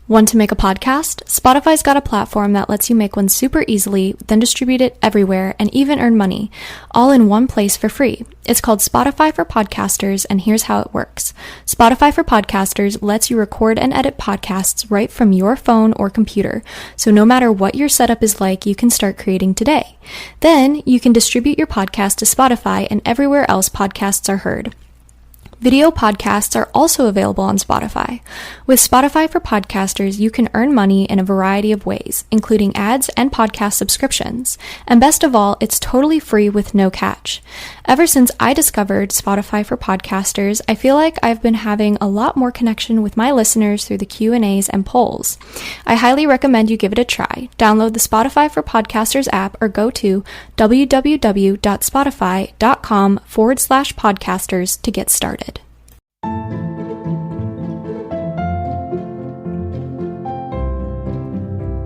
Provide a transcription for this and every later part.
Want to make a podcast? Spotify's got a platform that lets you make one super easily, then distribute it everywhere and even earn money, all in one place for free. It's called Spotify for Podcasters, and here's how it works. Spotify for Podcasters lets you record and edit podcasts right from your phone or computer, so no matter what your setup is like, you can start creating today. Then, you can distribute your podcast to Spotify and everywhere else podcasts are heard. Video podcasts are also available on Spotify. With Spotify for Podcasters, you can earn money in a variety of ways, including ads and podcast subscriptions. And best of all, it's totally free with no catch. Ever since I discovered Spotify for Podcasters, I feel like I've been having a lot more connection with my listeners through the Q&As and polls. I highly recommend you give it a try. Download the Spotify for Podcasters app or go to www.spotify.com/podcasters to get started.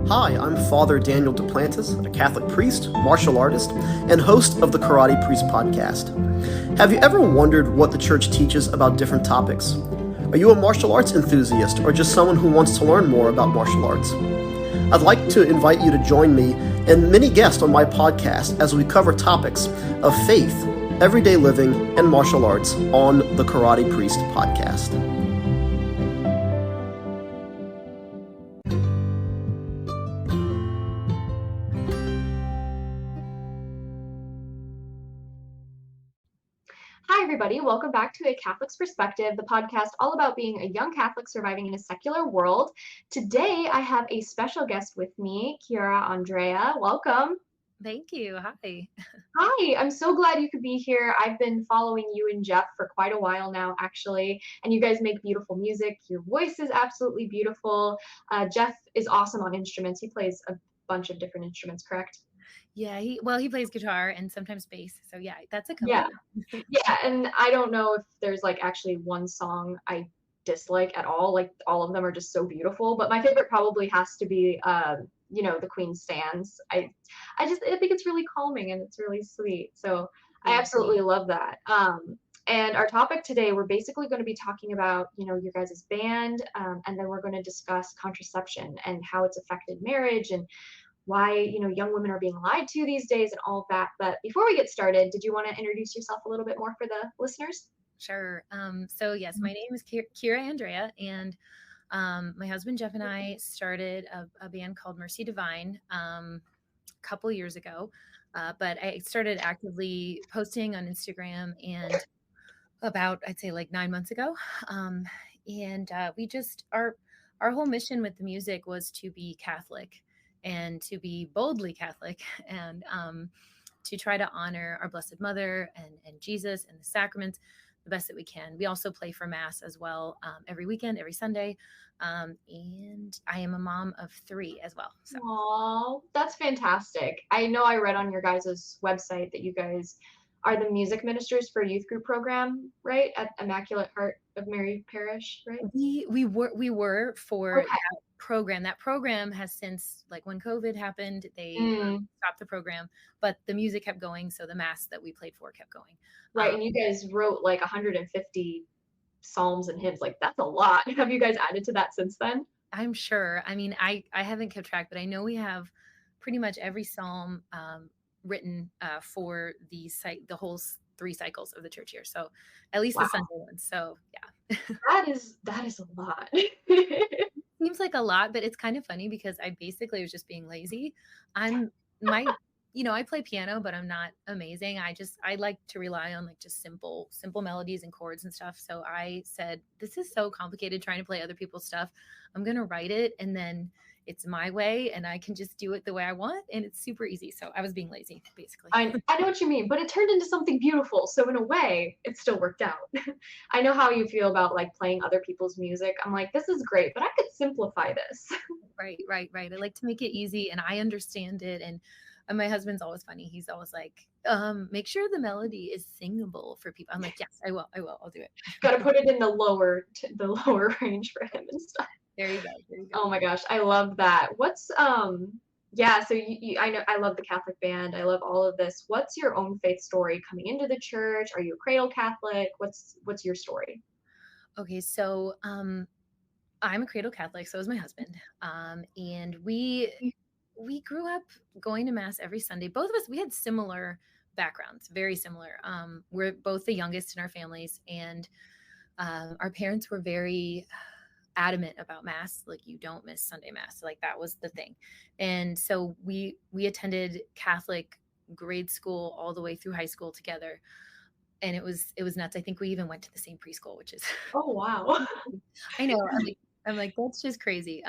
Hi, I'm Father Daniel Duplantis, a Catholic priest, martial artist, and host of the Karate Priest podcast. Have you ever wondered what the church teaches about different topics? Are you a martial arts enthusiast or just someone who wants to learn more about martial arts? I'd like to invite you to join me and many guests on my podcast as we cover topics of faith, everyday living, and martial arts on the Karate Priest podcast. Hi, everybody. Welcome back to A Catholic's Perspective, the podcast all about being a young Catholic surviving in a secular world. Today, I have a special guest with me, Kiara Andrea. Welcome. Thank you. Hi. Hi, I'm so glad you could be here. I've been following you and Jeff for quite a while now, actually, and you guys make beautiful music. Your voice is absolutely beautiful. Jeff is awesome on instruments. He plays a bunch of different instruments, correct? Yeah, he plays guitar and sometimes bass. So yeah, that's a compliment. Yeah, and I don't know if there's like actually one song I dislike at all. Like all of them are just so beautiful, but my favorite probably has to be the Queen Stands. I think it's really calming and it's really sweet. So I absolutely love that. And our topic today, we're basically going to be talking about, your guys' band, and then we're going to discuss contraception and how it's affected marriage and why, young women are being lied to these days and all of that. But before we get started, did you want to introduce yourself a little bit more for the listeners? Sure. So yes, my name is Kira Andrea, and my husband Jeff and I started a band called Mercy Divine a couple years ago. But I started actively posting on Instagram and about, I'd say like 9 months ago. We just, our whole mission with the music was to be Catholic and to be boldly Catholic and to try to honor our Blessed Mother and Jesus and the sacraments the best that we can. We also play for Mass as well every weekend, every Sunday. And I am a mom of 3 as well. So. Aww, that's fantastic. I know I read on your guys' website that you guys are the music ministers for a youth group program, right? At Immaculate Heart of Mary Parish, right? We were for that program. That program has since, like when COVID happened, they stopped the program, but the music kept going. So the Mass that we played for kept going. Right. And you guys wrote like 150 psalms and hymns. Like that's a lot. Have you guys added to that since then? I'm sure. I mean, I haven't kept track, but I know we have pretty much every psalm written for the whole 3 cycles of the church year. So at least the Sunday ones. So yeah. That is a lot. Seems like a lot, but it's kind of funny because I basically was just being lazy. I play piano, but I'm not amazing. I like to rely on like just simple melodies and chords and stuff. So I said, this is so complicated trying to play other people's stuff. I'm going to write it and then it's my way and I can just do it the way I want. And it's super easy. So I was being lazy, basically. I know what you mean, but it turned into something beautiful. So in a way, it still worked out. I know how you feel about like playing other people's music. I'm like, this is great, but I could simplify this. Right. I like to make it easy and I understand it. And my husband's always funny. He's always like, make sure the melody is singable for people. I'm like, yes, I will. I'll do it. Got to put it in the lower range for him and stuff. There you go. Oh my gosh, I love that. What's so I know I love the Catholic band. I love all of this. What's your own faith story coming into the church? Are you a cradle Catholic? What's your story? Okay, so I'm a cradle Catholic, so is my husband. And we grew up going to mass every Sunday. Both of us, we had similar backgrounds, very similar. We're both the youngest in our families, and our parents were very adamant about mass. Like, you don't miss Sunday mass. Like, that was the thing. And so we attended Catholic grade school all the way through high school together. And it was nuts. I think we even went to the same preschool, which is Oh, wow. I know. I'm like, that's just crazy.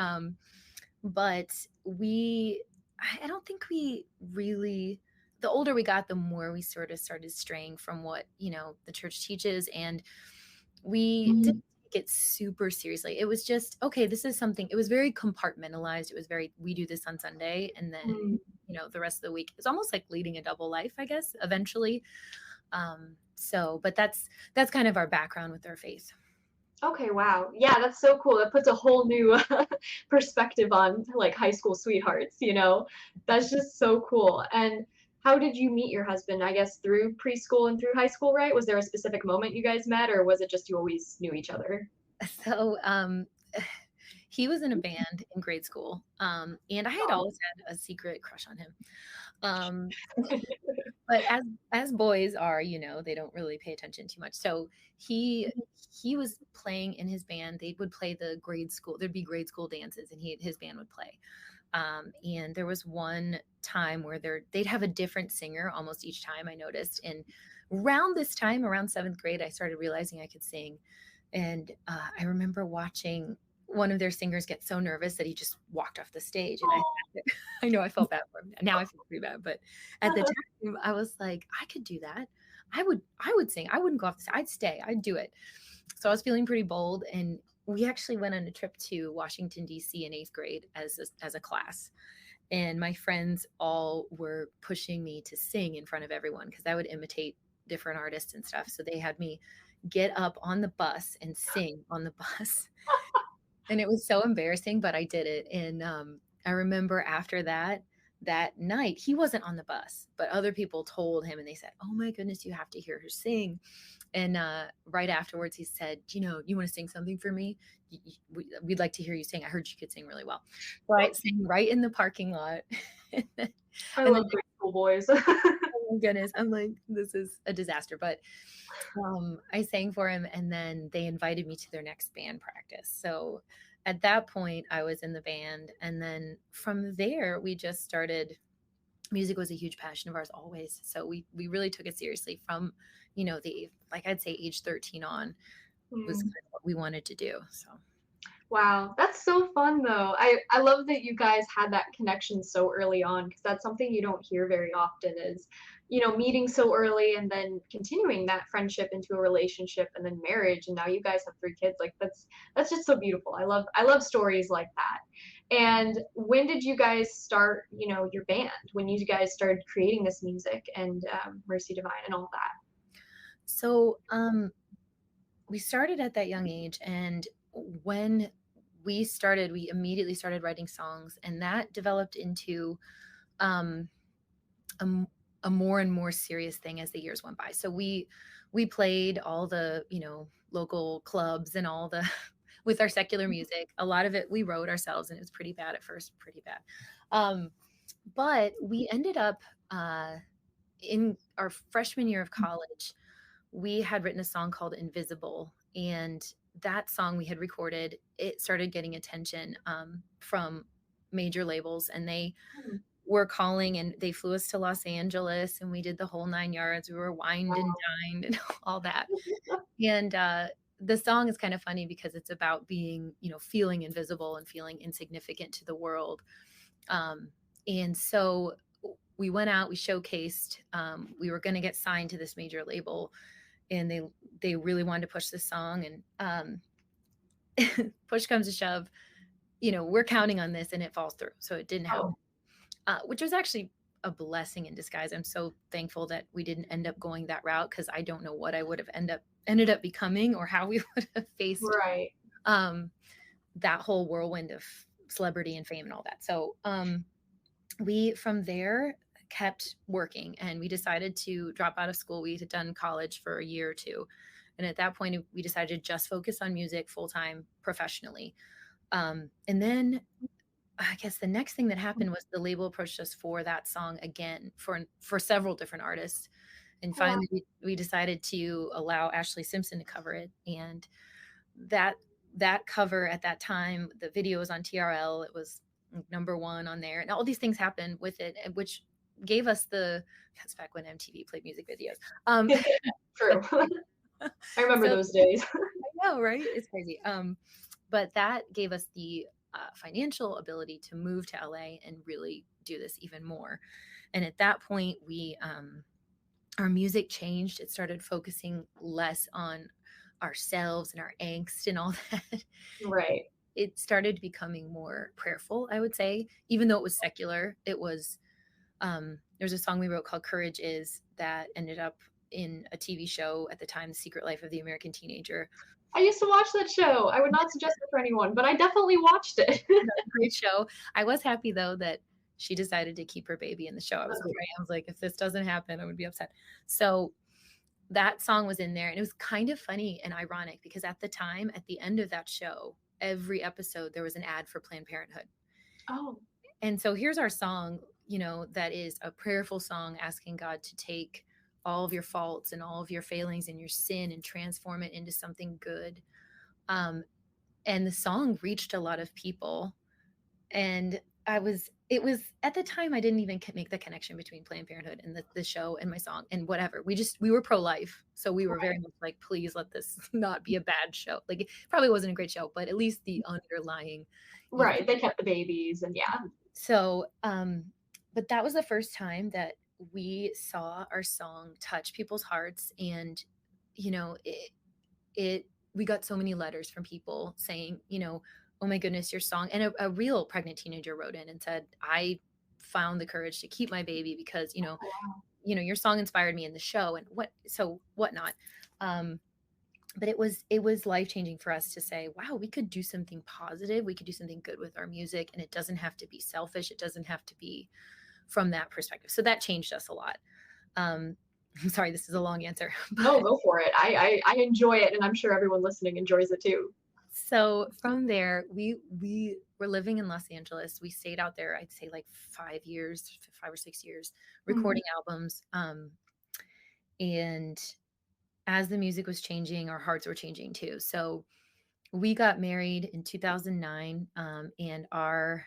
But I don't think we really, the older we got, the more we sort of started straying from what, the church teaches. And we didn't take it super seriously. It was just, okay, this is something, it was very compartmentalized. It was very, we do this on Sunday. And then, the rest of the week, it's almost like leading a double life, I guess, eventually. But that's kind of our background with our faith. Okay, wow. Yeah, that's so cool. That puts a whole new perspective on like high school sweethearts, That's just so cool. And how did you meet your husband? I guess through preschool and through high school, right? Was there a specific moment you guys met, or was it just you always knew each other? So, he was in a band in grade school. And I had always had a secret crush on him. But as boys are, they don't really pay attention too much. So he was playing in his band. They would play the grade school. There'd be grade school dances, and his band would play. And there was one time where they'd have a different singer almost each time, I noticed. And around this time, around 7th grade, I started realizing I could sing. And I remember watching one of their singers get so nervous that he just walked off the stage. And I know I felt bad for him. Now I feel pretty bad. But at the time, I was like, I could do that. I would sing. I wouldn't go off the stage. I'd stay. I'd do it. So I was feeling pretty bold. And we actually went on a trip to Washington, D.C. in 8th grade as a class. And my friends all were pushing me to sing in front of everyone because I would imitate different artists and stuff. So they had me get up on the bus and sing on the bus. And it was so embarrassing, but I did it. And I remember after that night, he wasn't on the bus, but other people told him, and they said, "Oh my goodness, you have to hear her sing." And right afterwards, he said, "You want to sing something for me? We'd like to hear you sing. I heard you could sing really well." So I sang right in the parking lot. I love grade school boys. Oh my goodness. I'm like, this is a disaster. But I sang for him, and then they invited me to their next band practice. So at that point, I was in the band. And then from there, we just started. Music was a huge passion of ours always. So we really took it seriously from, I'd say age 13 on was kind of what we wanted to do. So. Wow, that's so fun though. I love that you guys had that connection so early on, because that's something you don't hear very often is, meeting so early and then continuing that friendship into a relationship and then marriage, and now you guys have 3 kids. Like that's just so beautiful. I love stories like that. And when did you guys start, your band? When you guys started creating this music and Mercy Divine and all that? So we started at that young age, and when we immediately started writing songs, and that developed into a more and more serious thing as the years went by. So we played all the, local clubs and all the with our secular music. A lot of it we wrote ourselves, and it was pretty bad at first, pretty bad. But we ended up in our freshman year of college, we had written a song called Invisible, and that song we had recorded, it started getting attention from major labels, and they were calling, and they flew us to Los Angeles, and we did the whole 9 yards. We were wined and dined and all that. And the song is kind of funny because it's about being, feeling invisible and feeling insignificant to the world. And so we went out, we showcased, we were going to get signed to this major label, and they really wanted to push this song, and push comes to shove, we're counting on this, and it falls through. So it didn't happen, which was actually a blessing in disguise. I'm so thankful that we didn't end up going that route, because I don't know what I would have ended up becoming, or how we would have faced that whole whirlwind of celebrity and fame and all that. So we from there kept working, and we decided to drop out of school. We had done college for a year or two, and at that point we decided to just focus on music full-time professionally. And then I guess the next thing that happened was the label approached us for that song again for several different artists. And finally we decided to allow Ashley Simpson to cover it. And that cover at that time, the video was on TRL. It was #1 on there. And all these things happened with it, which gave us that's back when MTV played music videos. True. I remember those days. I know, right? It's crazy. But that gave us the financial ability to move to LA and really do this even more. And at that point, our music changed. It started focusing less on ourselves and our angst and all that. Right. It started becoming more prayerful, I would say, even though it was secular. It was, there's a song we wrote called Courage Is that ended up in a TV show at the time, The Secret Life of the American Teenager. I used to watch that show. I would not suggest it for anyone, but I definitely watched it. Great show. I was happy though that she decided to keep her baby in the show. I was like, if this doesn't happen, I would be upset. So that song was in there, and it was kind of funny and ironic because at the time, at the end of that show, every episode there was an ad for Planned Parenthood. Oh. And so here's our song, that is a prayerful song asking God to take all of your faults and all of your failings and your sin and transform it into something good. And the song reached a lot of people. And it was at the time, I didn't even make the connection between Planned Parenthood and the show and my song and whatever. We were pro-life. So we were very much like, please let this not be a bad show. Like it probably wasn't a great show, but at least the underlying. Right. They kept the babies and yeah. So, but that was the first time that we saw our song touch people's hearts. And, we got so many letters from people saying, oh my goodness, your song. And a real pregnant teenager wrote in and said, I found the courage to keep my baby because, your song inspired me in the show and whatnot. But it was life-changing for us to say, wow, we could do something positive. We could do something good with our music. And it doesn't have to be selfish. It doesn't have to be from that perspective. So that changed us a lot. I'm sorry, this is a long answer. No, go for it. I enjoy it. And I'm sure everyone listening enjoys it too. So from there, we were living in Los Angeles. We stayed out there, I'd say like 5 or 6 years, recording albums. And as the music was changing, our hearts were changing too. So we got married in 2009. And I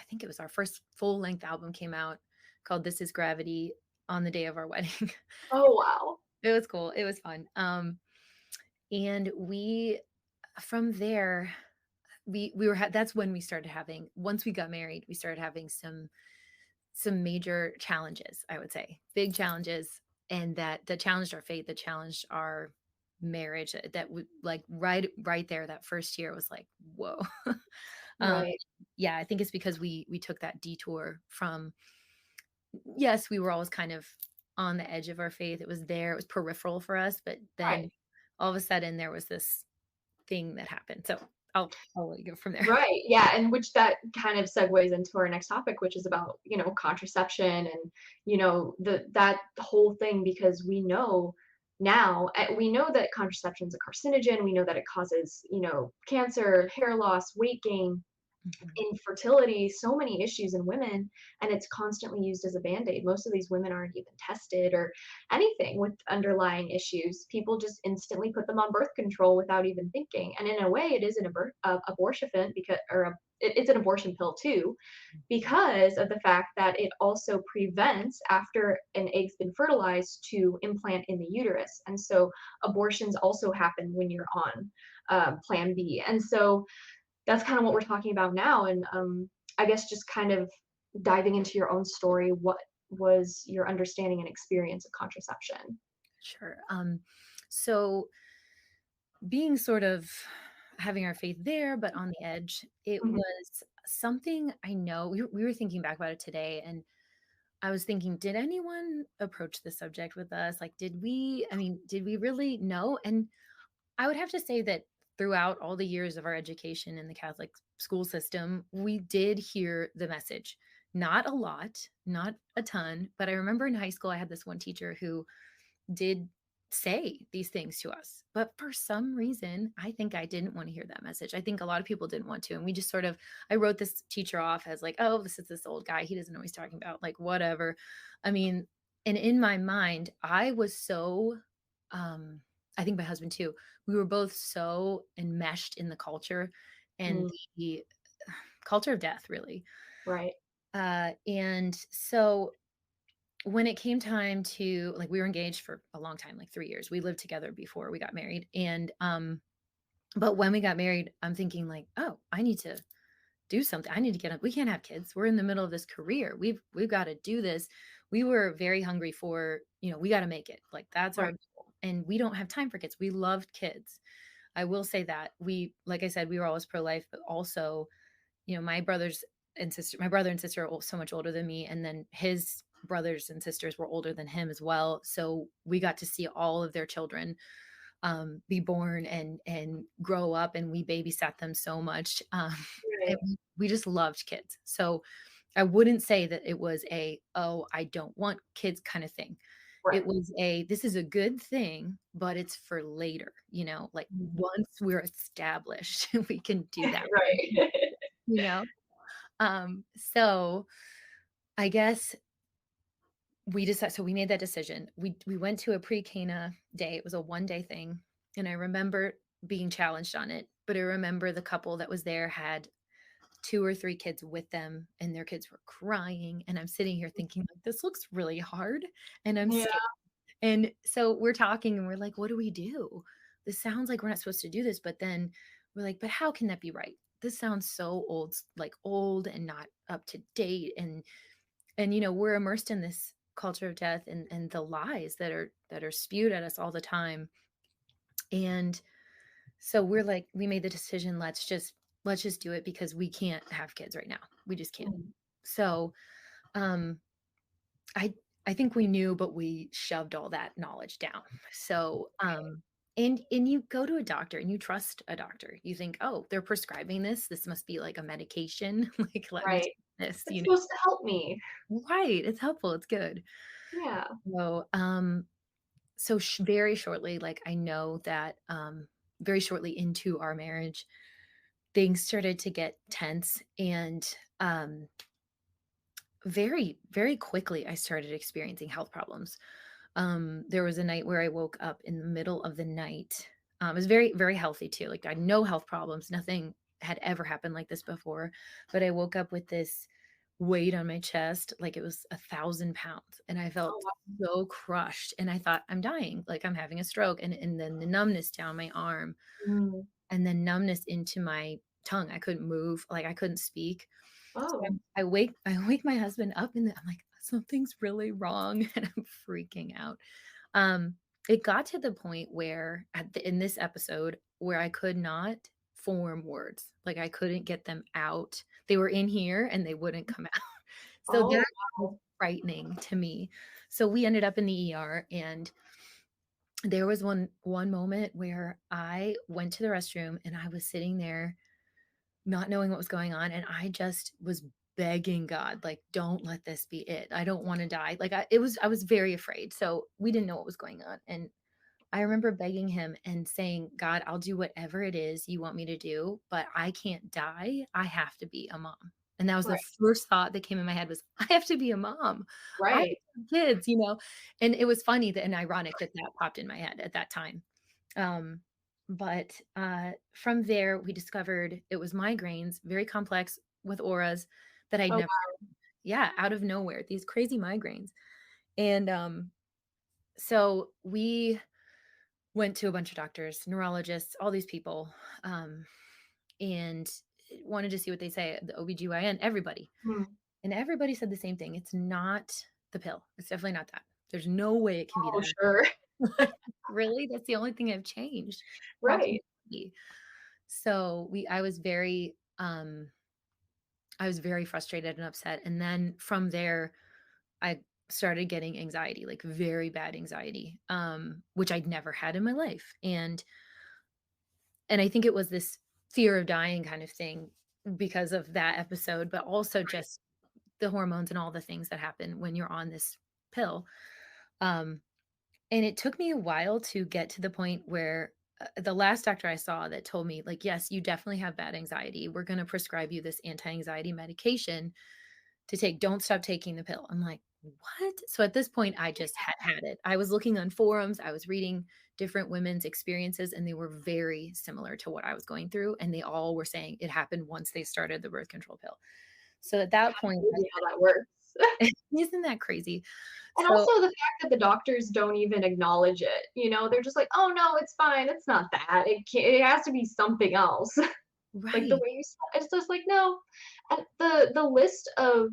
think it was our first full length album came out called This Is Gravity on the day of our wedding. Oh, wow. It was cool. It was fun. And from there, that's when we started having, once we got married, we started having some major challenges, I would say, big challenges. And that challenged our faith, that challenged our marriage, that would like right there, that first year was like, whoa. Right. Yeah, I think it's because we took that detour from, yes, we were always kind of on the edge of our faith. It was there, it was peripheral for us, but then all of a sudden there was this thing that happened. So I'll let you go from there. Right. Yeah. And which that kind of segues into our next topic, which is about, contraception and, that whole thing, because we know now, we know that contraception is a carcinogen. We know that it causes, cancer, hair loss, weight gain, infertility, so many issues in women, and it's constantly used as a band-aid. Most of these women aren't even tested or anything with underlying issues. People just instantly put them on birth control without even thinking. And in a way, it is an abortion it's an abortion pill too, because of the fact that it also prevents, after an egg's been fertilized, to implant in the uterus. And so abortions also happen when you're on Plan B. And so that's kind of what we're talking about now. And I guess just kind of diving into your own story, what was your understanding and experience of contraception? Sure. So being sort of having our faith there, but on the edge, it was something I know we were thinking back about it today. And I was thinking, did anyone approach the subject with us? Like, did we really know? And I would have to say that throughout all the years of our education in the Catholic school system, we did hear the message. Not a lot, not a ton, but I remember in high school, I had this one teacher who did say these things to us. But for some reason, I think I didn't want to hear that message. I think a lot of people didn't want to. And we just sort of, I wrote this teacher off as like, oh, this is this old guy. He doesn't know what he's talking about. Like, whatever. I mean, and in my mind, I was so, I think my husband too, we were both so enmeshed in the culture and the culture of death, really. Right. And so when it came time to, like, we were engaged for a long time, like 3 years. We lived together before we got married. And but when we got married, I'm thinking like, oh, I need to do something. I need to get up. We can't have kids. We're in the middle of this career. We've got to do this. We were very hungry for, we got to make it. Like, that's our goal. And we don't have time for kids. We loved kids. I will say that like I said, we were always pro-life, but also, my brother and sister are so much older than me. And then his brothers and sisters were older than him as well. So we got to see all of their children be born and grow up, and we babysat them so much. And we just loved kids. So I wouldn't say that it was I don't want kids kind of thing. Right. It was this is a good thing, but it's for later, like once we're established, we can do that. Right. So I guess we decided, so we made that decision. We went to a pre-Cana day. It was a 1-day thing. And I remember being challenged on it, but I remember the couple that was there had 2 or 3 kids with them, and their kids were crying. And I'm sitting here thinking, like, this looks really hard. And I'm scared. And so we're talking and we're like, what do we do? This sounds like we're not supposed to do this. But then we're like, but how can that be right? This sounds so old and not up to date. And we're immersed in this culture of death and the lies that are spewed at us all the time. And so we're like, we made the decision, let's just do it, because we can't have kids right now. We just can't. So I think we knew, but we shoved all that knowledge down. So and you go to a doctor and you trust a doctor. You think, oh, they're prescribing this. This must be like a medication. Like, let me take this. It's supposed to help me. Right. It's helpful. It's good. Yeah. So very shortly, like, I know that very shortly into our marriage, things started to get tense, and very, very quickly, I started experiencing health problems. There was a night where I woke up in the middle of the night. It was very, very healthy too. Like, I had no health problems. Nothing had ever happened like this before. But I woke up with this weight on my chest, like it was 1,000 pounds. And I felt so crushed. And I thought, I'm dying. Like, I'm having a stroke. And then the numbness down my arm, and then numbness into my tongue. I couldn't move. Like, I couldn't speak. So I wake my husband up, and I'm like, something's really wrong. And I'm freaking out. It got to the point where in this episode where I could not form words. Like, I couldn't get them out. They were in here and they wouldn't come out. So that was frightening to me. So we ended up in the ER, and there was one moment where I went to the restroom and I was sitting there not knowing what was going on. And I just was begging God, like, don't let this be it. I don't want to die. Like, I was very afraid. So we didn't know what was going on. And I remember begging him and saying, God, I'll do whatever it is you want me to do, but I can't die. I have to be a mom. And that was the first thought that came in my head was, I have to be a mom. Right. I have kids, And it was funny and ironic that popped in my head at that time. But from there, we discovered it was migraines, very complex with auras that I'd never, out of nowhere, these crazy migraines. And so we went to a bunch of doctors, neurologists, all these people, and wanted to see what they say, the OBGYN, everybody. And everybody said the same thing. It's not the pill. It's definitely not that. There's no way it can be that. Sure. Really? That's the only thing I've changed. Right. So I was very frustrated and upset. And then from there, I started getting anxiety, like very bad anxiety, which I'd never had in my life. And I think it was this fear of dying kind of thing because of that episode, but also just the hormones and all the things that happen when you're on this pill. And it took me a while to get to the point where the last doctor I saw that told me, like, yes, you definitely have bad anxiety. We're going to prescribe you this anti anxiety medication to take. Don't stop taking the pill. I'm like, what? So at this point, I just had it. I was looking on forums, I was reading different women's experiences, and they were very similar to what I was going through. And they all were saying it happened once they started the birth control pill. So at that point, Crazy how that works. isn't that crazy? And So, also the fact that the doctors don't even acknowledge it, they're just like, "Oh, no, it's fine. It's not that. It has to be something else." Like, the right. way you said it's just like, "No." And the list of,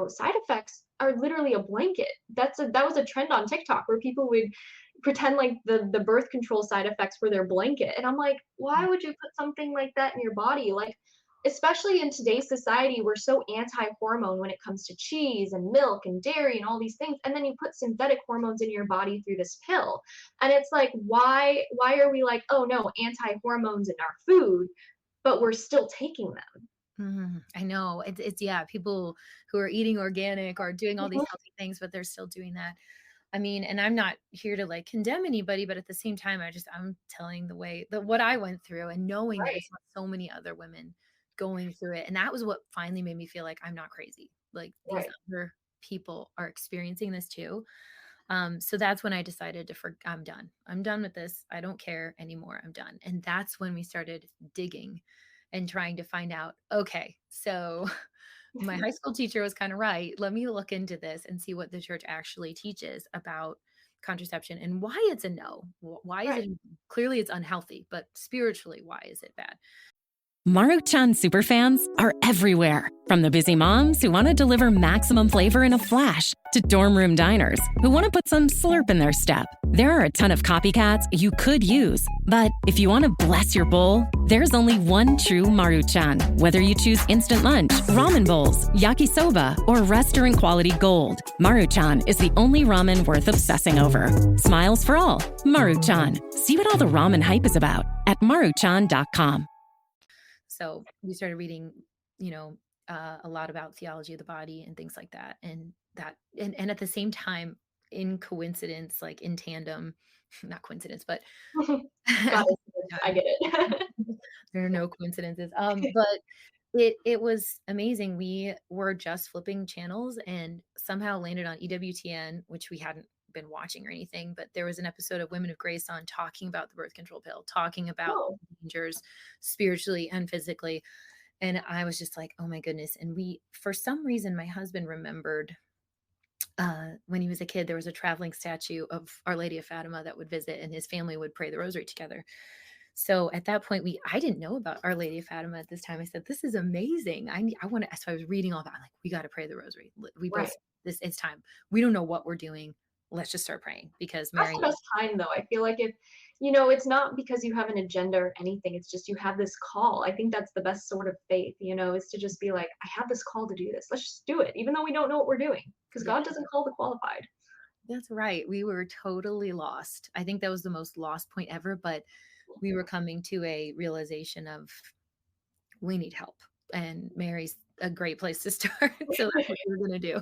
side effects are literally a blanket. That was a trend on TikTok where people would pretend like the birth control side effects were their blanket, and I'm like, "Why would you put something like that in your body?" Like, especially in today's society, we're so anti-hormone when it comes to cheese and milk and dairy and all these things, and then you put synthetic hormones in your body through this pill. And it's like, why are we like, "Oh, no, anti-hormones in our food," but we're still taking them? I know. It's yeah, people who are eating organic are doing all these Mhm. healthy things, but they're still doing that. I mean, and I'm not here to like condemn anybody, but at the same time, I'm telling the way that what I went through and knowing that I Right, saw so many other women going through it. And that was what finally made me feel like I'm not crazy. Like these right. other people are experiencing this too. So that's when I decided I'm done. I'm done with this. I don't care anymore. I'm done. And that's when we started digging and trying to find out, okay, so my high school teacher was kind of right. Let me look into this and see what the church actually teaches about contraception and why it's a no. Why is Right. it clearly it's unhealthy, but spiritually, why is it bad? Maruchan superfans are everywhere. From the busy moms who want to deliver maximum flavor in a flash to dorm room diners who want to put some slurp in their step. There are a ton of copycats you could use. But if you want to bless your bowl, there's only one true Maruchan. Whether you choose instant lunch, ramen bowls, yakisoba, or restaurant quality gold, Maruchan is the only ramen worth obsessing over. Smiles for all. Maruchan. See what all the ramen hype is about at maruchan.com. So we started reading, a lot about theology of the body and things like that. And at the same time, in coincidence, like in tandem, not coincidence, but Got at the it. same I time, get it. there are no coincidences. But it was amazing. We were just flipping channels and somehow landed on EWTN, which we hadn't been watching or anything, but there was an episode of Women of Grace on talking about the birth control pill, talking about Oh, dangers spiritually and physically. And I was just like, oh my goodness. And for some reason, my husband remembered when he was a kid, there was a traveling statue of Our Lady of Fatima that would visit, and his family would pray the rosary together. So at that point, I didn't know about Our Lady of Fatima at this time. I said, "This is amazing. I want to." So I was reading all about. I'm like, we got to pray the rosary. We both right. this it's time. We don't know what we're doing. Let's just start praying because That's Mary. the best time, though. I feel like if it's not because you have an agenda or anything, it's just you have this call. I think that's the best sort of faith, is to just be like, "I have this call to do this. Let's just do it," even though we don't know what we're doing, because Yeah, God doesn't call the qualified. that's right. We were totally lost. I think that was the most lost point ever. But we were coming to a realization of we need help, and Mary's a great place to start. So that's what we're gonna do.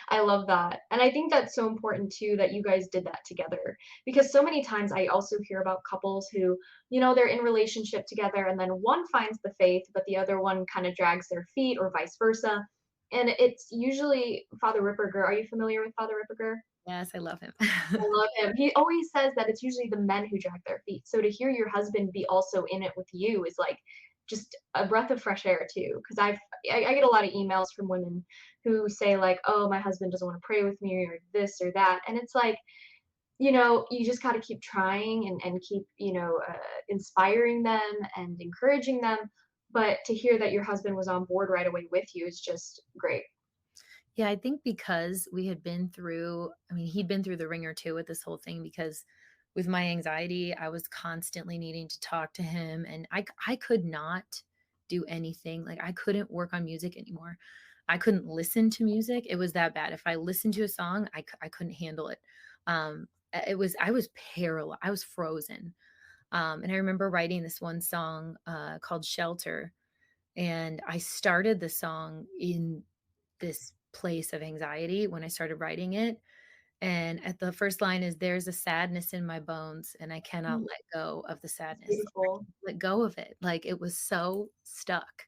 I love that. And I think that's so important too that you guys did that together. Because so many times I also hear about couples who, they're in relationship together and then one finds the faith, but the other one kind of drags their feet or vice versa. And it's usually Father Ripperger. Are you familiar with Father Ripperger? Yes, I love him. I love him. He always says that it's usually the men who drag their feet. So to hear your husband be also in it with you is like just a breath of fresh air too. Because I get a lot of emails from women who say like, "Oh, my husband doesn't want to pray with me or this or that," and it's like, you just got to keep trying and keep inspiring them and encouraging them. But to hear that your husband was on board right away with you is just great. Yeah, I think because we had been through, I mean, he'd been through the ringer too with this whole thing because with my anxiety, I was constantly needing to talk to him and I could not do anything. Like I couldn't work on music anymore. I couldn't listen to music. It was that bad. If I listened to a song, I couldn't handle it. I was paralyzed. I was frozen. And I remember writing this one song called Shelter. And I started the song in this place of anxiety when I started writing it. And at the first line is, there's a sadness in my bones and I cannot Mm, let go of the sadness. beautiful. Let go of it. Like it was so stuck.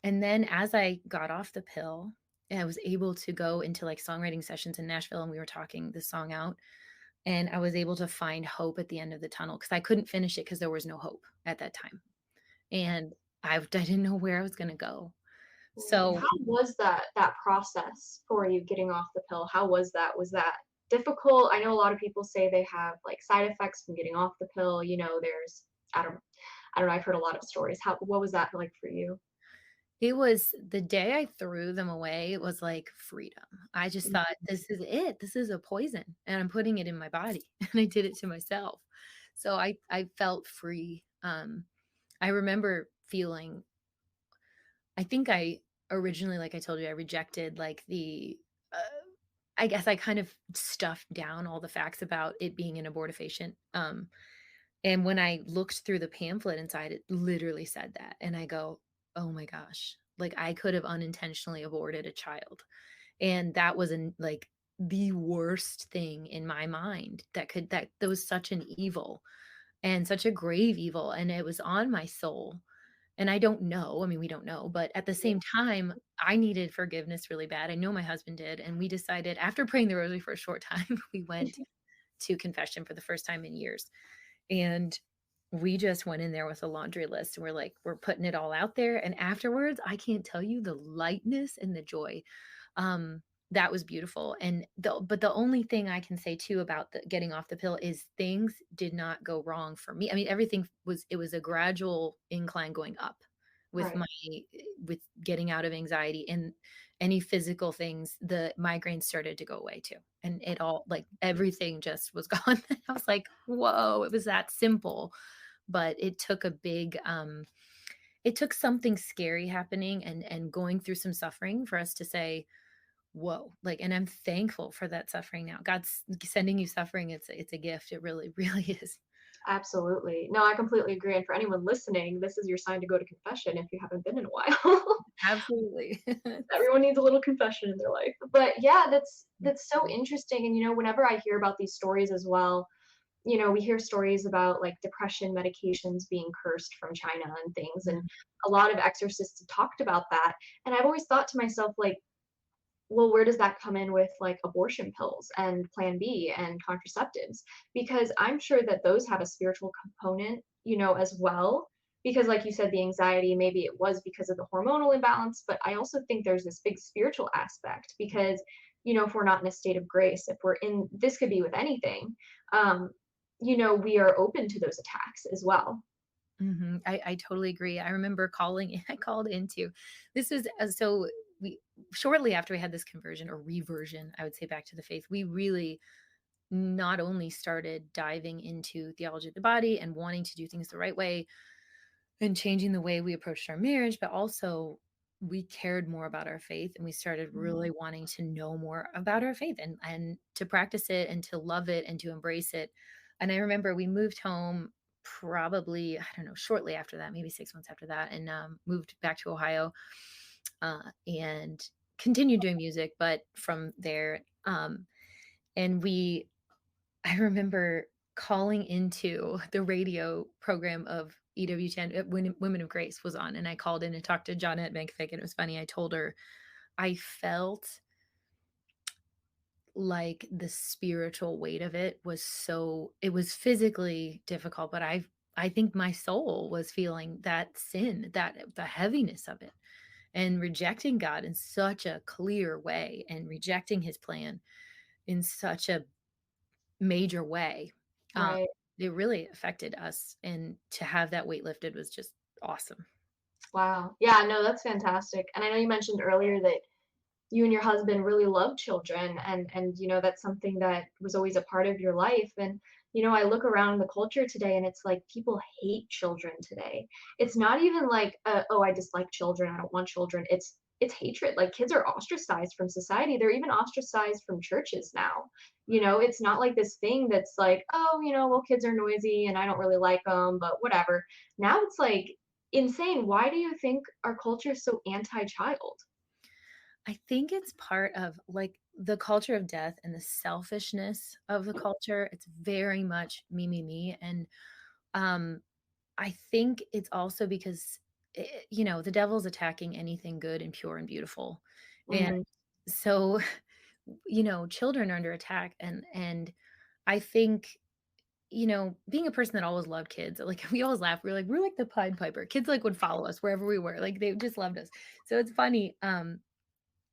And then as I got off the pill, and I was able to go into like songwriting sessions in Nashville and we were talking the song out, and I was able to find hope at the end of the tunnel because I couldn't finish it because there was no hope at that time. And I didn't know where I was going to go. So How was that process for you getting off the pill? How was that? Was that difficult? I know a lot of people say they have like side effects from getting off the pill. You know, there's I don't know, I've heard a lot of stories. What was that like for you? it was the day I threw them away, it was like freedom. I just thought, this is it. This is a poison and I'm putting it in my body. And I did it to myself. So I felt free. I remember feeling, I think I originally, like I told you, I rejected like I guess I kind of stuffed down all the facts about it being an abortifacient. And when I looked through the pamphlet inside, it literally said that. And I go, oh my gosh, like I could have unintentionally aborted a child. And that was like the worst thing in my mind that was such an evil and such a grave evil. And it was on my soul. And I don't know. I mean, we don't know. But at the same time, I needed forgiveness really bad. I know my husband did. And we decided, after praying the rosary for a short time, we went to confession for the first time in years. And we just went in there with a laundry list and we're like, we're putting it all out there. And afterwards, I can't tell you the lightness and the joy. That was beautiful. And but the only thing I can say too about getting off the pill is things did not go wrong for me. I mean, it was a gradual incline going up with Right. with getting out of anxiety, and any physical things, the migraines started to go away too. And it all, like everything just was gone. I was like, whoa, it was that simple. But it took it took something scary happening and going through some suffering for us to say, whoa, like, and I'm thankful for that suffering now. God's sending you suffering. It's a gift. It really, really is. Absolutely. No, I completely agree. And for anyone listening, this is your sign to go to confession if you haven't been in a while. Absolutely. Everyone needs a little confession in their life. But yeah, that's so interesting. And you know, whenever I hear about these stories as well, you know, we hear stories about like depression medications being cursed from China and things, and a lot of exorcists have talked about that. And I've always thought to myself, like, well, where does that come in with like abortion pills and Plan B and contraceptives? Because I'm sure that those have a spiritual component, you know, as well. Because, like you said, the anxiety, maybe it was because of the hormonal imbalance, but I also think there's this big spiritual aspect because, you know, if we're not in a state of grace, if we're in, this could be with anything, um, you know, we are open to those attacks as well. I totally agree. I remember I called into, this was, so we, shortly after we had this conversion or reversion, I would say, back to the faith, we really not only started diving into theology of the body and wanting to do things the right way and changing the way we approached our marriage, but also we cared more about our faith and we started really wanting to know more about our faith and to practice it and to love it and to embrace it. And I remember we moved home probably, I don't know, shortly after that, maybe 6 months after that, and moved back to Ohio and continued doing music, but from there. And I remember calling into the radio program of EWTN when Women of Grace was on, and I called in and talked to Johnette Mankiewicz, and it was funny. I told her I felt like the spiritual weight of it it was physically difficult, but I think my soul was feeling that sin, that the heaviness of it, and rejecting God in such a clear way and rejecting his plan in such a major way. Um, Right. it really affected us, and to have that weight lifted was just awesome. Wow. Yeah, no, that's fantastic. And I know you mentioned earlier that you and your husband really love children, and you know, that's something that was always a part of your life. And you know, I look around the culture today and it's like people hate children today. It's not even like oh, I dislike children, I don't want children. It's hatred. Like kids are ostracized from society. They're even ostracized from churches now. You know, it's not like this thing that's like, oh, you know, well, kids are noisy and I don't really like them, but whatever. Now it's like insane. Why do you think our culture is so anti-child? I think it's part of, like, the culture of death and the selfishness of the culture, it's very much me, me, me. And I think it's also because, the devil's attacking anything good and pure and beautiful. And Mhm. so, children are under attack. And I think, being a person that always loved kids, like we always laugh. We're like the Pied Piper. Kids like would follow us wherever we were. Like they just loved us. So it's funny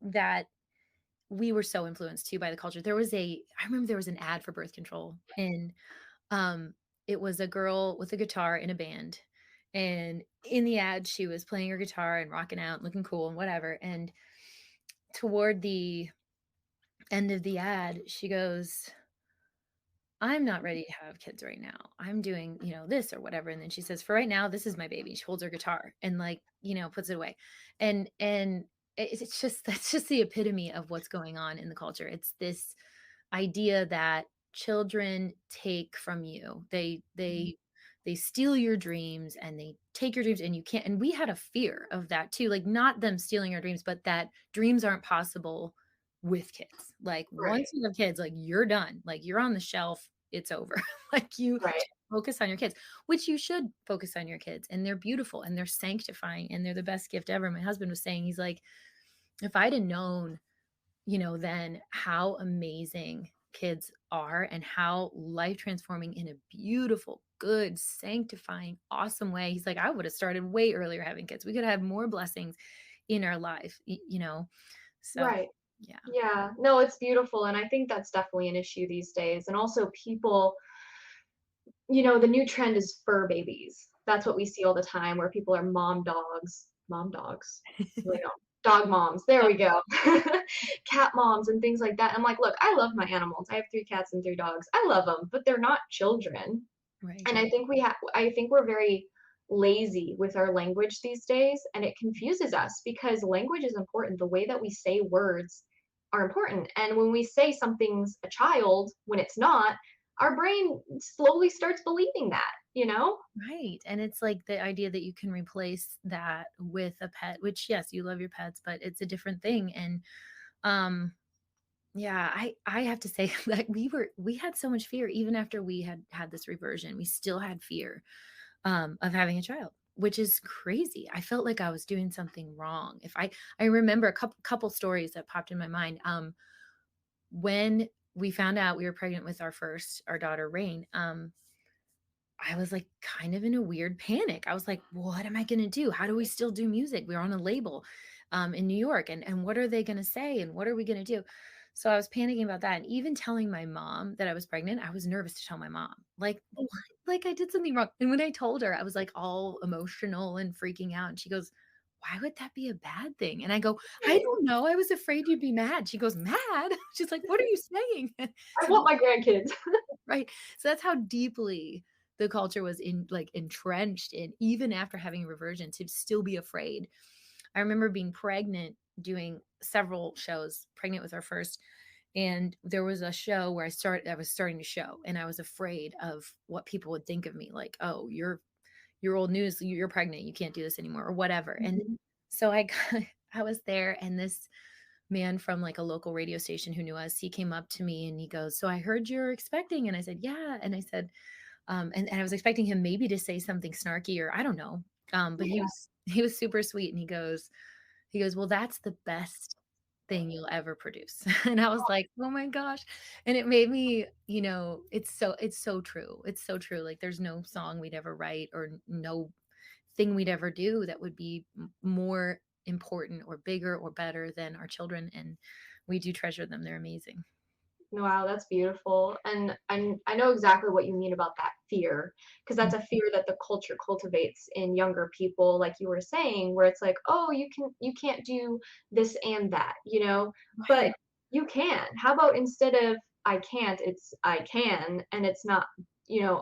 that we were so influenced too by the culture. I remember there was an ad for birth control, and um, it was a girl with a guitar in a band. And in the ad, she was playing her guitar and rocking out, looking cool and whatever. And toward the end of the ad, she goes, I'm not ready to have kids right now. I'm doing, this or whatever. And then she says, for right now, this is my baby. She holds her guitar and puts it away. And it's just, that's just the epitome of what's going on in the culture. It's this idea that children take from you. They steal your dreams and they take your dreams and you can't. And we had a fear of that too. Like not them stealing our dreams, but that dreams aren't possible with kids. Like Right. once you have kids, like you're done, like you're on the shelf, it's over. Like you Right. focus on your kids, which you should focus on your kids, and they're beautiful and they're sanctifying and they're the best gift ever. My husband was saying, he's like, if I'd have known, then how amazing kids are and how life transforming in a beautiful, good, sanctifying, awesome way. He's like, I would have started way earlier having kids. We could have more blessings in our life, So Right. yeah. Yeah. No, it's beautiful. And I think that's definitely an issue these days. And also people, the new trend is fur babies. That's what we see all the time where people are mom dogs, dog moms. There we go. Cat moms and things like that. I'm like, look, I love my animals. I have 3 cats and 3 dogs. I love them, but they're not children. Right. And I think we're very lazy with our language these days, and it confuses us because language is important. The way that we say words are important. And when we say something's a child when it's not, our brain slowly starts believing that. Right. And it's like the idea that you can replace that with a pet, which yes, you love your pets, but it's a different thing. And yeah, I have to say that we had so much fear even after we had this reversion. We still had fear of having a child, which is crazy. I felt like I was doing something wrong. If I remember a couple stories that popped in my mind. When we found out we were pregnant with our daughter Rain, I was like kind of in a weird panic. I was like, what am I going to do? How do we still do music? We're on a label in New York, and what are they going to say? And what are we going to do? So I was panicking about that. And even telling my mom that I was pregnant, I was nervous to tell my mom, like, what? Like I did something wrong. And when I told her, I was like all emotional and freaking out. And she goes, why would that be a bad thing? And I go, I don't know. I was afraid you'd be mad. She goes, mad? She's like, what are you saying? I want my grandkids. Right. So that's how deeply the culture was entrenched in, even after having a reversion, to still be afraid. I remember being pregnant, doing several shows, pregnant with our first, and there was a show where I was starting to show, and I was afraid of what people would think of me, like, oh, you're old news, you're pregnant, you can't do this anymore, or whatever. Mm-hmm. And so I was there, and this man from like a local radio station who knew us, he came up to me and he goes, so I heard you're expecting. And I said, yeah. And I said, and I was expecting him maybe to say something snarky or I don't know. But Yeah. he was super sweet. And he goes, well, that's the best thing you'll ever produce. And I was like, oh my gosh. And it made me, it's so true. It's so true. Like there's no song we'd ever write or no thing we'd ever do that would be more important or bigger or better than our children. And we do treasure them. They're amazing. Wow, that's beautiful. And I know exactly what you mean about that fear, because that's a fear that the culture cultivates in younger people, like you were saying, where it's like, oh, you can't do this and that, but you can. How about instead of I can't, it's I can, and it's not,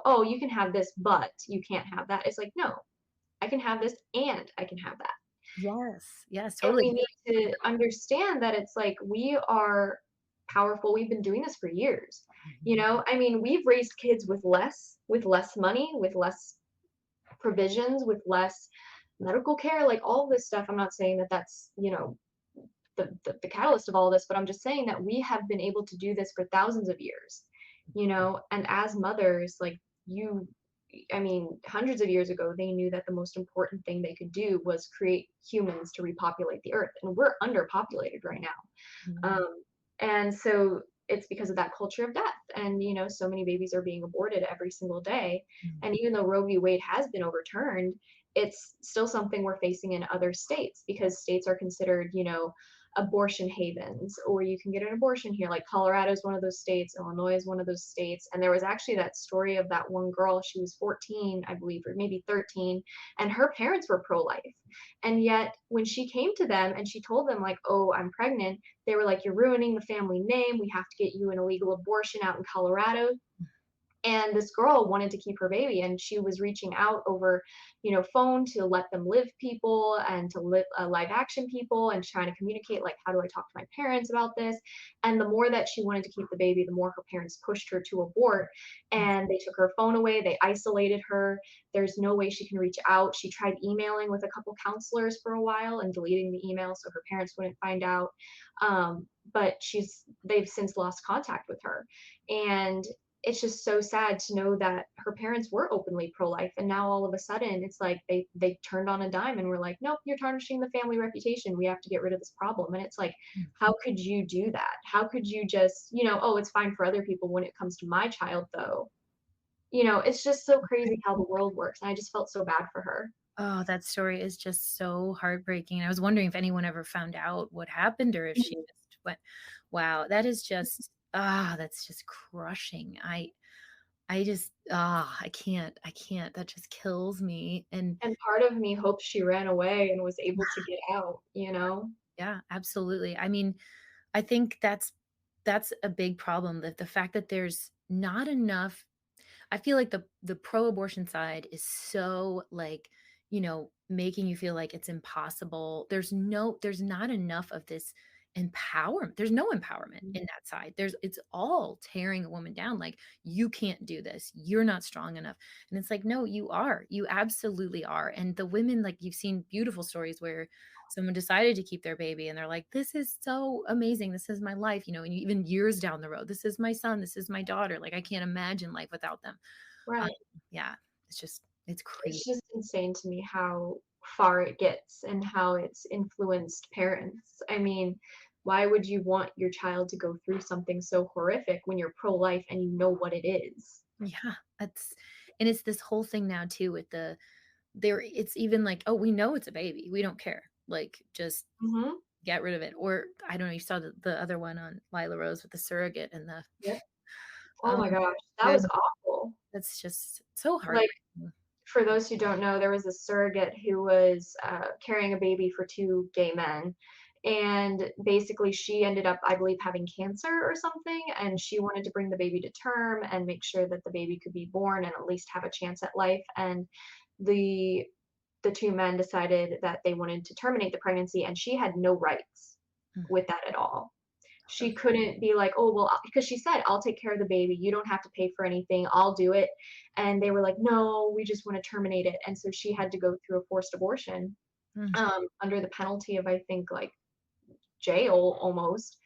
oh, you can have this, but you can't have that. It's like, no, I can have this and I can have that. Yes, And totally. we need to understand that it's like we are powerful. We've been doing this for years. I mean, we've raised kids with less money, with less provisions, with less medical care, like all this stuff. I'm not saying that that's, the catalyst of all this, but I'm just saying that we have been able to do this for thousands of years, and as mothers, like I mean, hundreds of years ago, they knew that the most important thing they could do was create humans to repopulate the earth, and we're underpopulated right now. And so it's because of that culture of death, and so many babies are being aborted every single day. And even though Roe v. Wade has been overturned, it's still something we're facing in other states, because states are considered, abortion havens, or you can get an abortion here. Like Colorado is one of those states, Illinois is one of those states. And there was actually that story of that one girl, she was 14, I believe, or maybe 13, and her parents were pro-life. And yet when she came to them and she told them, like, oh, I'm pregnant, they were like, you're ruining the family name, we have to get you an illegal abortion out in Colorado. And this girl wanted to keep her baby, and she was reaching out over, phone to let them live people, and to live action people, and trying to communicate, like, how do I talk to my parents about this? And the more that she wanted to keep the baby, the more her parents pushed her to abort. And they took her phone away, they isolated her. There's no way she can reach out. She tried emailing with a couple counselors for a while and deleting the email so her parents wouldn't find out. But they've since lost contact with her. And it's just so sad to know that her parents were openly pro-life, and now all of a sudden it's like they turned on a dime and were like, nope, you're tarnishing the family reputation, we have to get rid of this problem. And it's like, how could you do that? How could you just, oh, it's fine for other people, when it comes to my child though? It's just so crazy how the world works, and I just felt so bad for her. Oh, that story is just so heartbreaking. I was wondering if anyone ever found out what happened, or if she just went, wow, that is just that's just crushing. I can't. That just kills me. And part of me hopes she ran away and was able to get out, Yeah, absolutely. I mean, I think that's a big problem, that the fact that there's not enough. I feel like the pro-abortion side is so, like, making you feel like it's impossible. There's not enough of this empowerment. There's no empowerment in that side. It's all tearing a woman down. Like, you can't do this, you're not strong enough. And it's like, no, you absolutely are. And the women, like, you've seen beautiful stories where someone decided to keep their baby, and they're like, this is so amazing, this is my life, and even years down the road, this is my son, this is my daughter, like, I can't imagine life without them. Right. Yeah, it's crazy. It's just insane to me how far it gets and how it's influenced parents. I mean, why would you want your child to go through something so horrific when you're pro-life and you know what it is? Yeah, it's this whole thing now too with it's even like, oh, we know it's a baby, we don't care, like, just get rid of it. Or I don't know, you saw the other one on Lila Rose with the surrogate and the Oh my gosh, that was awful. That's just so hard. Like, for those who don't know, there was a surrogate who was carrying a baby for two gay men. And basically she ended up, I believe, having cancer or something. And she wanted to bring the baby to term and make sure that the baby could be born and at least have a chance at life. And the two men decided that they wanted to terminate the pregnancy, and she had no rights with that at all. She couldn't be like, oh, well, because she said, I'll take care of the baby, you don't have to pay for anything, I'll do it. And they were like, no, we just want to terminate it. And so she had to go through a forced abortion under the penalty of, I think, like, jail almost,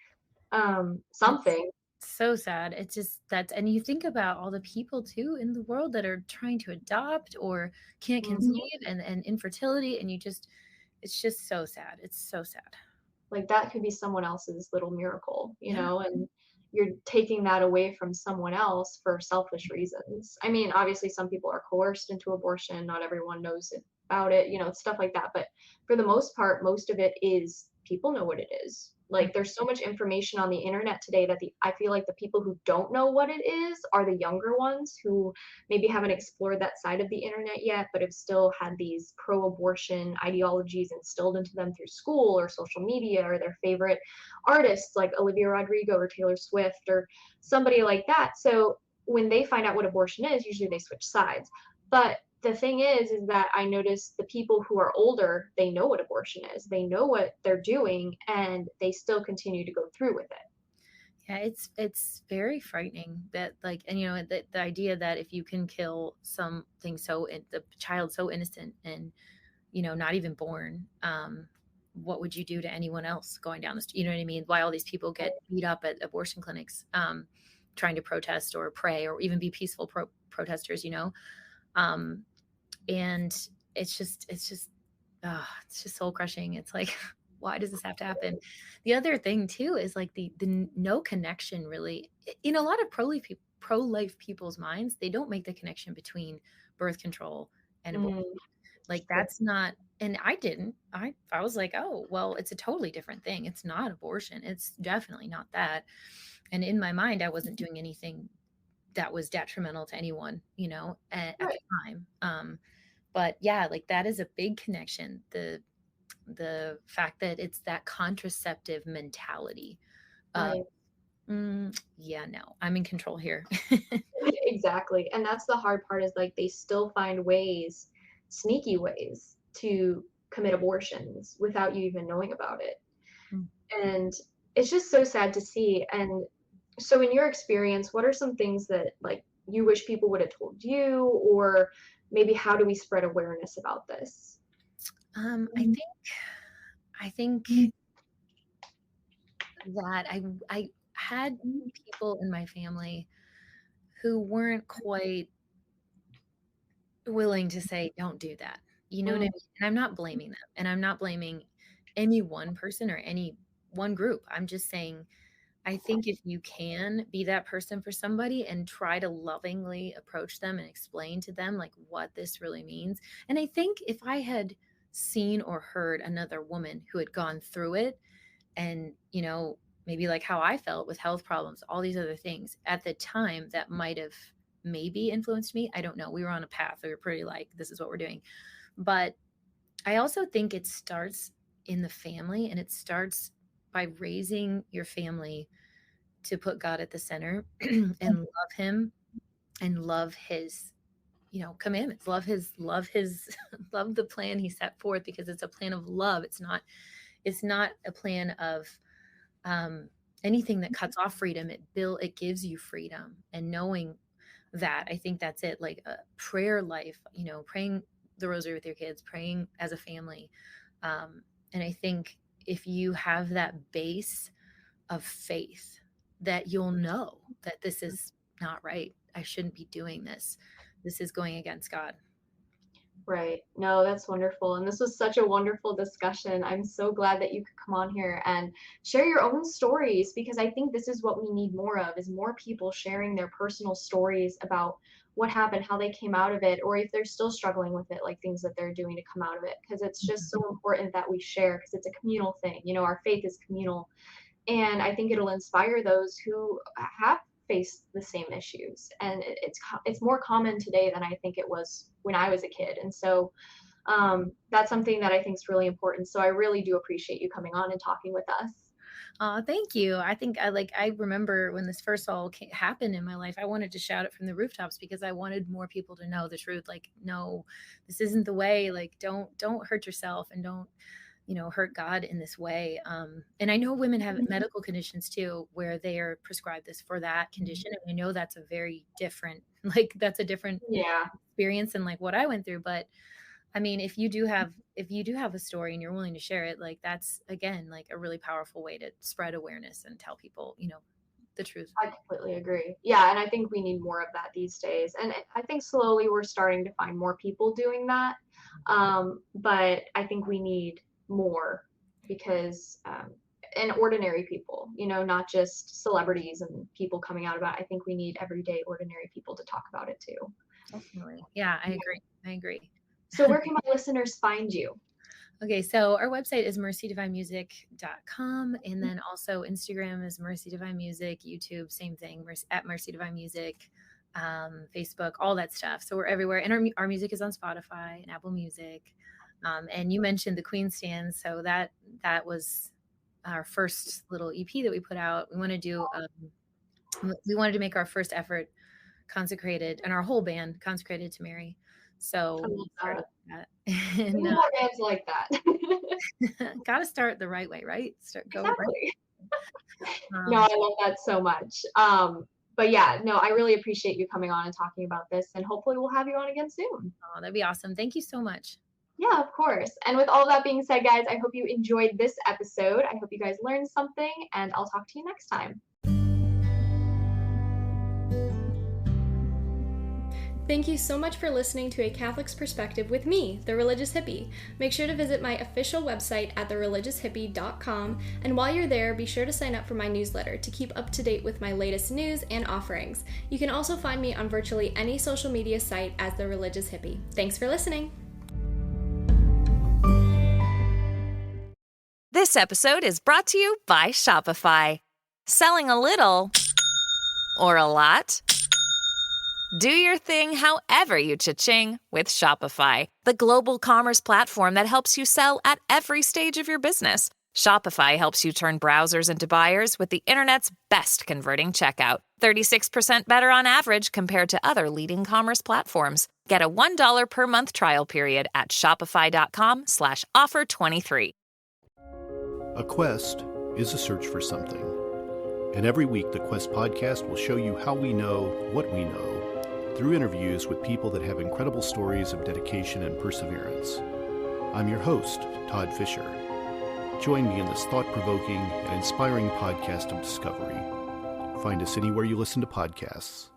something. It's so sad. It's just and you think about all the people too in the world that are trying to adopt or can't conceive, and infertility, and it's just so sad. It's so sad. Like, that could be someone else's little miracle, and you're taking that away from someone else for selfish reasons. I mean, obviously some people are coerced into abortion, not everyone knows about it, stuff like that. But for the most part, most of it is people know what it is. Like, there's so much information on the internet today that I feel like the people who don't know what it is are the younger ones who maybe haven't explored that side of the internet yet, but have still had these pro-abortion ideologies instilled into them through school or social media, or their favorite artists like Olivia Rodrigo or Taylor Swift or somebody like that. So when they find out what abortion is, usually they switch sides. But the thing is that I notice the people who are older, they know what abortion is, they know what they're doing, and they still continue to go through with it. Yeah, it's very frightening that, like, and the idea that if you can kill something the child so innocent and not even born, what would you do to anyone else going down the street? You know what I mean? Why all these people get beat up at abortion clinics, trying to protest or pray or even be peaceful protesters, you know? And it's just soul crushing. It's like, why does this have to happen? The other thing too is like the no connection really in a lot of pro-life people's minds. They don't make the connection between birth control and abortion. Like that's not, and I didn't. I was like, oh, well, it's a totally different thing. It's not abortion. It's definitely not that. And in my mind, I wasn't doing anything that was detrimental to anyone, you know, at the time. But yeah, like that is a big connection. The fact that it's that contraceptive mentality. Right. Yeah, no, I'm in control here. Exactly. And that's the hard part, is like they still find ways, sneaky ways, to commit abortions without you even knowing about it. And it's just so sad to see. And so in your experience, what are some things that like you wish people would have told you, or maybe how do we spread awareness about this? I think that I had people in my family who weren't quite willing to say, don't do that. You know what I mean? And I'm not blaming them, and I'm not blaming any one person or any one group. I'm just saying, I think if you can be that person for somebody and try to lovingly approach them and explain to them like what this really means. And I think if I had seen or heard another woman who had gone through it and, you know, maybe like how I felt with health problems, all these other things at the time, that might have maybe influenced me. I don't know. We were on a path. We were pretty like, this is what we're doing. But I also think it starts in the family, and it starts by raising your family to put God at the center and love him and love his, you know, commandments, love the plan he set forth, because it's a plan of love. It's not a plan of anything that cuts off freedom. It gives you freedom. And knowing that, I think that's it. Like a prayer life, you know, praying the rosary with your kids, praying as a family. And I think if you have that base of faith, that you'll know that this is not right. I shouldn't be doing this. This is going against God. Right. No, that's wonderful. And this was such a wonderful discussion. I'm so glad that you could come on here and share your own stories, because I think this is what we need more of, is more people sharing their personal stories about what happened, how they came out of it, or if they're still struggling with it, like things that they're doing to come out of it. Because it's just so important that we share, because it's a communal thing. You know, our faith is communal. And I think it'll inspire those who have faced the same issues. And it's more common today than I think it was when I was a kid. And so that's something that I think is really important. So I really do appreciate you coming on and talking with us. Thank you. I think I remember when this first all happened in my life, I wanted to shout it from the rooftops, because I wanted more people to know the truth. Like, no, this isn't the way. Like, don't hurt yourself, and don't, you know, hurt God in this way. And I know women have medical conditions too, where they are prescribed this for that condition. And I know that's a very different, that's a different experience than like what I went through. But I mean, if you do have a story and you're willing to share it, like that's, again, like a really powerful way to spread awareness and tell people, you know, the truth. I completely agree. Yeah. And I think we need more of that these days. And I think slowly we're starting to find more people doing that. But I think we need more, because and ordinary people, you know, not just celebrities and people coming out about it. I think we need everyday ordinary people to talk about it too. Definitely. Yeah, I agree. So where can my listeners find you? Okay, so our website is mercydivinemusic.com, and then also Instagram is Mercy Divine Music, YouTube, same thing, at Mercy Divine Music, Facebook, all that stuff. So we're everywhere. And our music is on Spotify and Apple Music. And you mentioned the Queen Stands, so that was our first little EP that we put out. We wanted to make our first effort consecrated, and our whole band consecrated to Mary. So we started that. And, more bands like that. Got to start the right way, right? Exactly. No, I love that so much. But yeah, no, I really appreciate you coming on and talking about this, and hopefully we'll have you on again soon. Oh, that'd be awesome. Thank you so much. Yeah, of course. And with all that being said, guys, I hope you enjoyed this episode. I hope you guys learned something, and I'll talk to you next time. Thank you so much for listening to A Catholic's Perspective with me, The Religious Hippie. Make sure to visit my official website at thereligioushippie.com, and while you're there, be sure to sign up for my newsletter to keep up to date with my latest news and offerings. You can also find me on virtually any social media site as The Religious Hippie. Thanks for listening. This episode is brought to you by Shopify. Selling a little or a lot? Do your thing however you cha-ching with Shopify, the global commerce platform that helps you sell at every stage of your business. Shopify helps you turn browsers into buyers with the internet's best converting checkout. 36% better on average compared to other leading commerce platforms. Get a $1 per month trial period at shopify.com/offer23. A quest is a search for something. And every week, the Quest podcast will show you how we know what we know through interviews with people that have incredible stories of dedication and perseverance. I'm your host, Todd Fisher. Join me in this thought-provoking and inspiring podcast of discovery. Find us anywhere you listen to podcasts.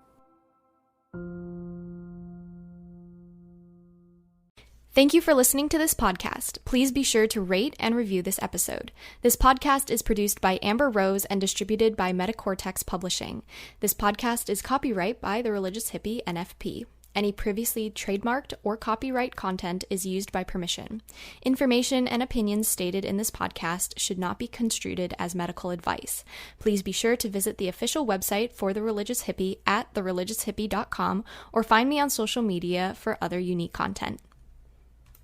Thank you for listening to this podcast. Please be sure to rate and review this episode. This podcast is produced by Amber Rose and distributed by Metacortex Publishing. This podcast is copyright by The Religious Hippie, NFP. Any previously trademarked or copyright content is used by permission. Information and opinions stated in this podcast should not be construed as medical advice. Please be sure to visit the official website for The Religious Hippie at thereligioushippie.com or find me on social media for other unique content.